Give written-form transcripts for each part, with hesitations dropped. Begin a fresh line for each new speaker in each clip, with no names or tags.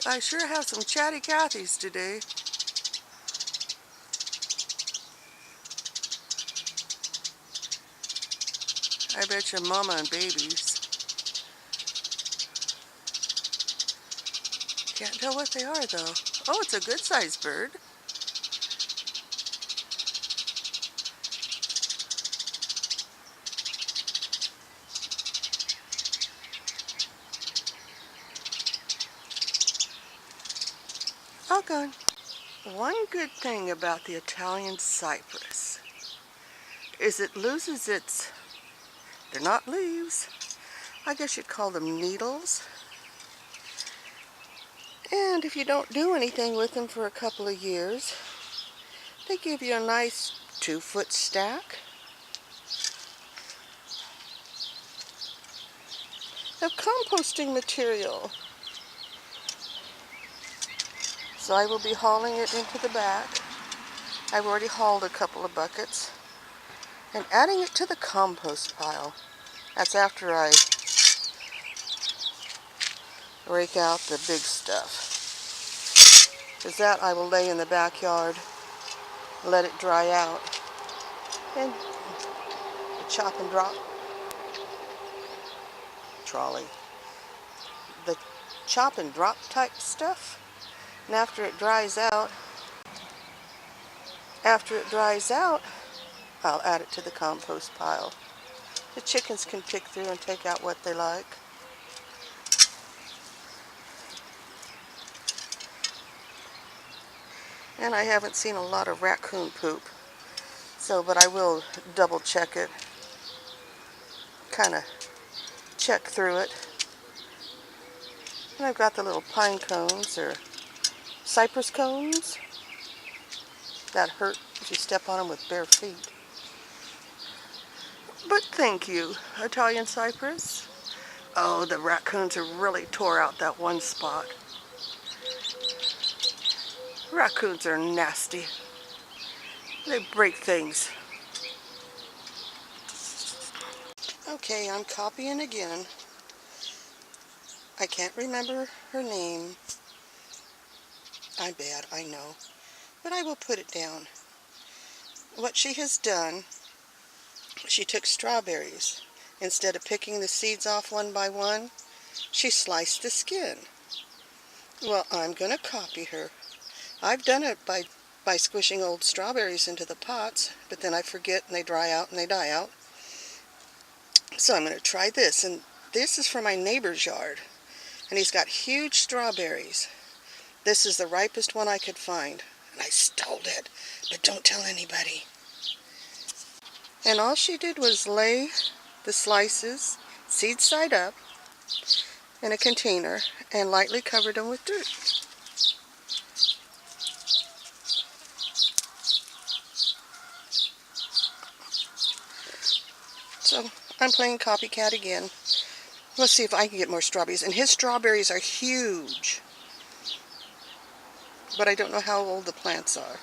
I sure have some chatty Cathys today. I bet you mama and babies. Can't tell what they are though. Oh, it's a good sized bird. All gone. One good thing about the Italian cypress is it loses its, they're not leaves, I guess you'd call them needles. And if you don't do anything with them for a couple of years, they give you a nice 2-foot stack of composting material. So I will be hauling it into the back. I've already hauled a couple of buckets and adding it to the compost pile. That's after I rake out the big stuff. Because that I will lay in the backyard, let it dry out, and the chop and drop trolley. The chop and drop type stuff. And after it dries out, I'll add it to the compost pile. The chickens can pick through and take out what they like. And I haven't seen a lot of raccoon poop, but I will double check it, kind of check through it. And I've got the little pine cones or cypress cones that hurt if you step on them with bare feet. But thank you, Italian cypress. Oh, the raccoons have really tore out that one spot. Raccoons are nasty. They break things. Okay, I'm copying again. I can't remember her name. I'm bad, I know. But I will put it down. What she has done, she took strawberries. Instead of picking the seeds off one by one, she sliced the skin. Well, I'm going to copy her. I've done it by squishing old strawberries into the pots, but then I forget and they dry out and they die out. So I'm going to try this, and this is from my neighbor's yard, and he's got huge strawberries. This is the ripest one I could find, and I stole it, but don't tell anybody. And all she did was lay the slices, seed side up, in a container and lightly covered them with dirt. So I'm playing copycat again. Let's see if I can get more strawberries. And his strawberries are huge. But I don't know how old the plants are.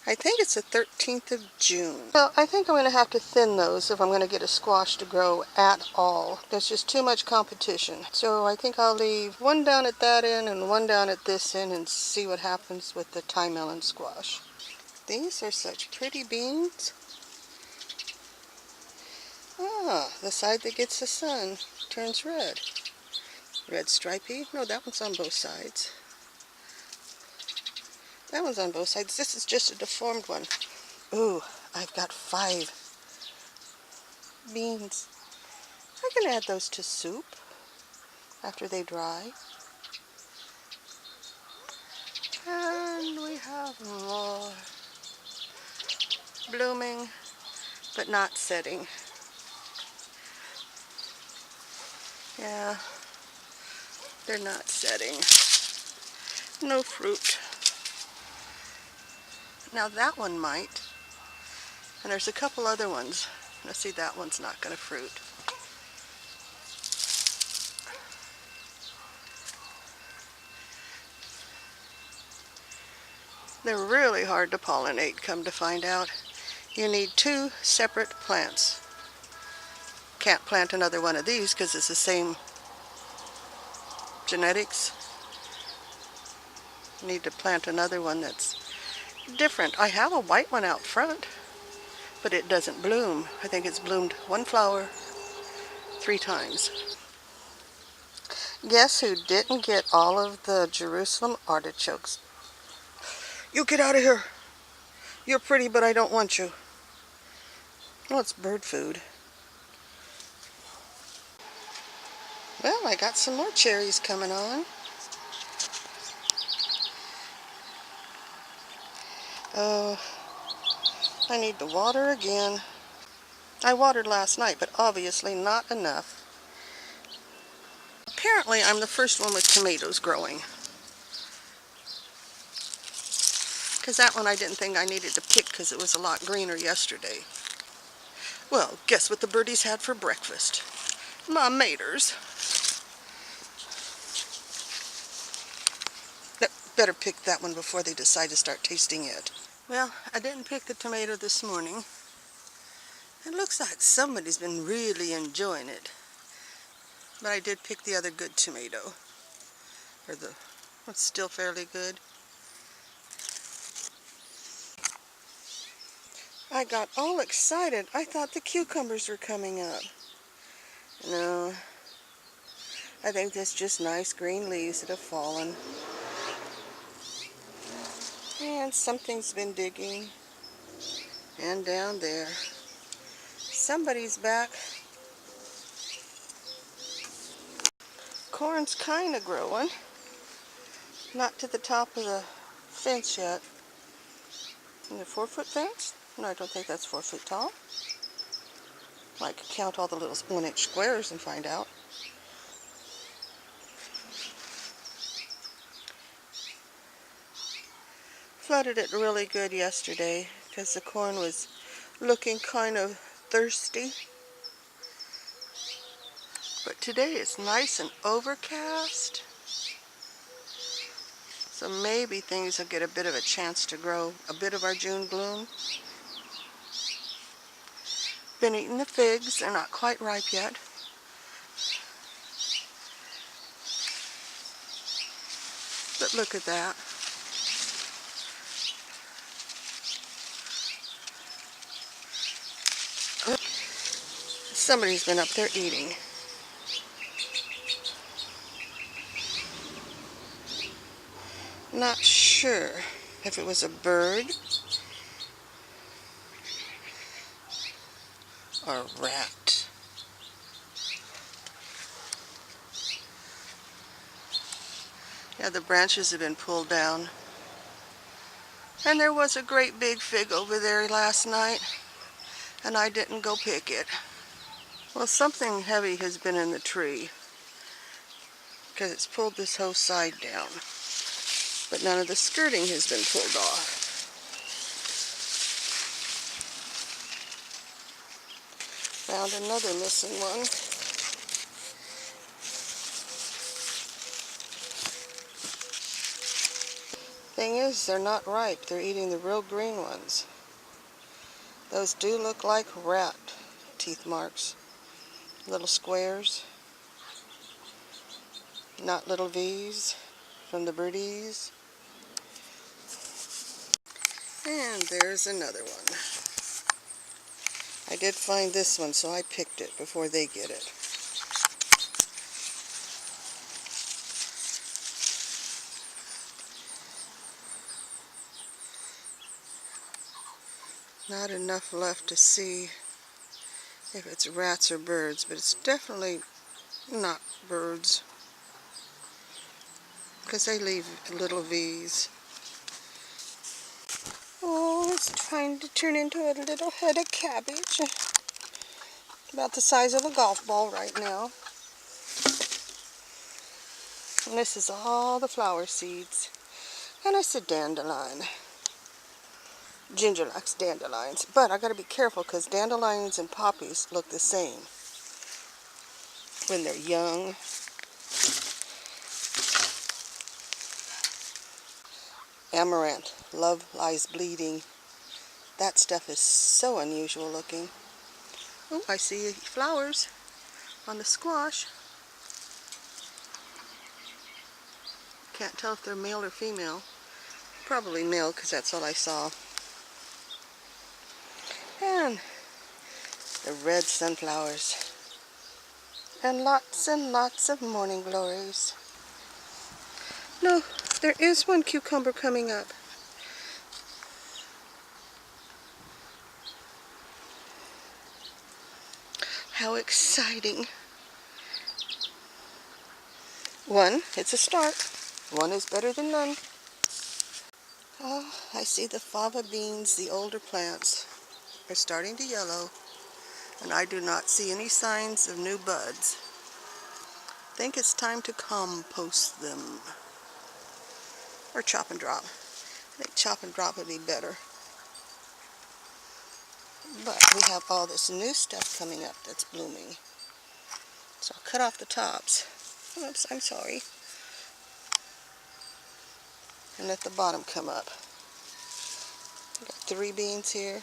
I think it's the 13th of June. Well, I think I'm going to have to thin those if I'm going to get a squash to grow at all. There's just too much competition. So I think I'll leave one down at that end and one down at this end and see what happens with the Thai melon squash. These are such pretty beans. Ah, the side that gets the sun turns red. Red stripey. No, that one's on both sides. That one's on both sides. This is just a deformed one. Ooh, I've got 5 beans. I can add those to soup after they dry. And we have more blooming, but not setting. Yeah, they're not setting. No fruit. Now that one might. And there's a couple other ones. Let's see, that one's not going to fruit. They're really hard to pollinate, come to find out. You need 2 separate plants. Can't plant another one of these because it's the same genetics. Need to plant another one that's different. I have a white one out front, but it doesn't bloom. I think it's bloomed one flower 3 times. Guess who didn't get all of the Jerusalem artichokes? You get out of here. You're pretty, but I don't want you. Oh, it's bird food. Well, I got some more cherries coming on. Oh, I need to water again. I watered last night, but obviously not enough. Apparently, I'm the first one with tomatoes growing. Because that one I didn't think I needed to pick because it was a lot greener yesterday. Well, guess what the birdies had for breakfast? My maters. Better pick that one before they decide to start tasting it. Well, I didn't pick the tomato this morning. It looks like somebody's been really enjoying it. But I did pick the other good tomato. Or what's still fairly good. I got all excited. I thought the cucumbers were coming up. No. I think that's just nice green leaves that have fallen. And something's been digging. And down there. Somebody's back. Corn's kind of growing. Not to the top of the fence yet. Is it 4-foot fence? No, I don't think that's 4 foot tall. I could count all the little 1-inch squares and find out. Flooded it really good yesterday because the corn was looking kind of thirsty. But today it's nice and overcast. So maybe things will get a bit of a chance to grow a bit of our June gloom. Been eating the figs. They're not quite ripe yet. But look at that. Somebody's been up there eating. Not sure if it was a bird or a rat. Yeah, the branches have been pulled down. And there was a great big fig over there last night, and I didn't go pick it. Well, something heavy has been in the tree because it's pulled this whole side down. But none of the skirting has been pulled off. Found another missing one. Thing is, they're not ripe. They're eating the real green ones. Those do look like rat teeth marks. Little squares. Not little V's from the birdies. And there's another one. I did find this one, so I picked it before they get it. Not enough left to see if it's rats or birds, but it's definitely not birds because they leave little V's. Oh, it's trying to turn into a little head of cabbage. About the size of a golf ball right now. And this is all the flower seeds. And it's a dandelion. Ginger likes dandelions. But I gotta be careful because dandelions and poppies look the same when they're young. Amaranth, love lies bleeding. That stuff is so unusual looking. Oh, I see flowers on the squash. Can't tell if they're male or female. Probably male because that's all I saw. And the red sunflowers. And lots of morning glories. No, there is one cucumber coming up. How exciting. One, it's a start. One is better than none. Oh, I see the fava beans, the older plants, are starting to yellow, and I do not see any signs of new buds. I think it's time to compost them. Or chop and drop. I think chop and drop would be better. But we have all this new stuff coming up that's blooming. So I'll cut off the tops. Oops, I'm sorry. And let the bottom come up. Got 3 beans here.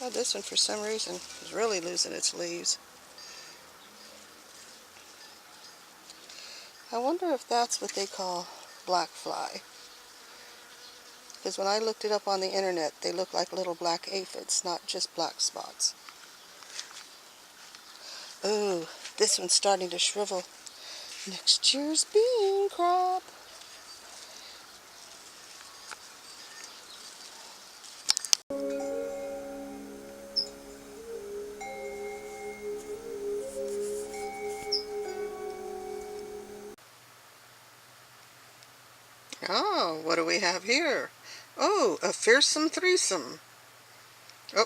Oh, this one for some reason is really losing its leaves. I wonder if that's what they call black fly. Because when I looked it up on the internet, they look like little black aphids, not just black spots. Ooh, this one's starting to shrivel. Next year's bean crop. Oh, what do we have here? Oh, a fearsome threesome. Oh,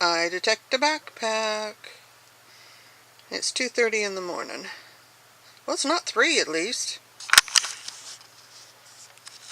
I detect a backpack. It's 2:30 in the morning. Well, it's not 3 at least.